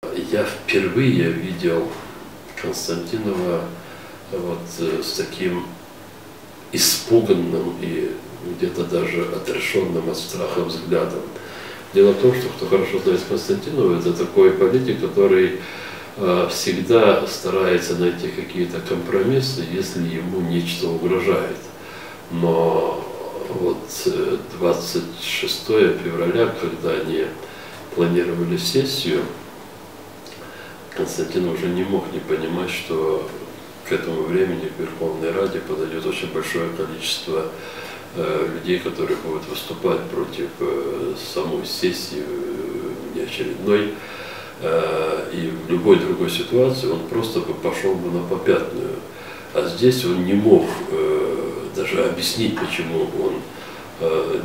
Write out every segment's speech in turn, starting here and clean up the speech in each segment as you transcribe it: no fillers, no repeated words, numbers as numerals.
Я впервые видел Константинова с таким испуганным и где-то даже отрешенным от страха взглядом. Дело в том, что кто хорошо знает Константинова, это такой политик, который всегда старается найти какие-то компромиссы, если ему нечто угрожает. Но 26 февраля, когда они планировали сессию, Константин уже не мог не понимать, что к этому времени в Верховной Раде подойдет очень большое количество людей, которые будут выступать против самой сессии неочередной. И в любой другой ситуации он просто бы пошел бы на попятную. А здесь он не мог даже объяснить, почему он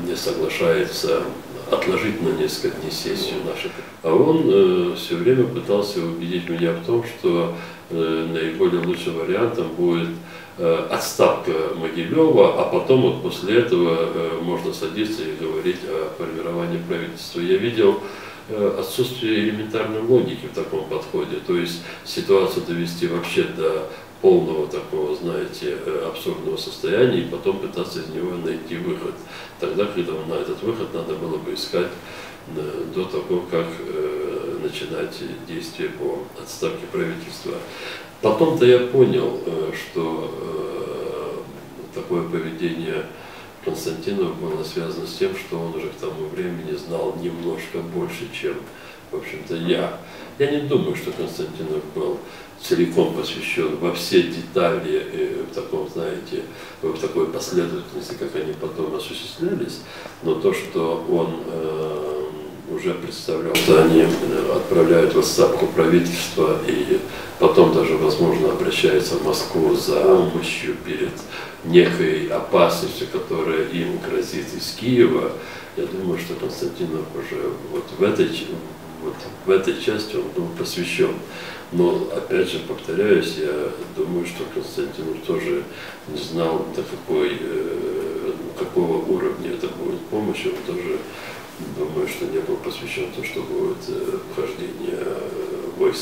не соглашается отложить на несколько дней сессию нашу. А он все время пытался убедить меня в том, что наиболее лучшим вариантом будет отставка Могилева, а потом после этого можно садиться и говорить о формировании правительства. Я видел отсутствие элементарной логики в таком подходе, то есть ситуацию довести вообще до полного такого, знаете, абсурдного состояния и потом пытаться из него найти выход. Тогда, когда на этот выход надо было бы искать до того, как начинать действия по отставке правительства. Потом-то я понял, что такое поведение Константинова было связано с тем, что он уже к тому времени знал немножко больше, чем, в общем-то, я. Я не думаю, что Константинов был целиком посвящен во все детали в таком, знаете, в такой последовательности, как они потом осуществлялись, но то, что он уже представлял, что они отправляют в отставку правительства и потом даже, возможно, обращаются в Москву за помощью перед некой опасностью, которая им грозит из Киева, я думаю, что Константинов уже в этой части он был посвящен. Но, опять же, повторяюсь, я думаю, что Константинов тоже не знал, до какого уровня это будет помощь. Он тоже, думаю, что не был посвящен то, что будет вхождение войск.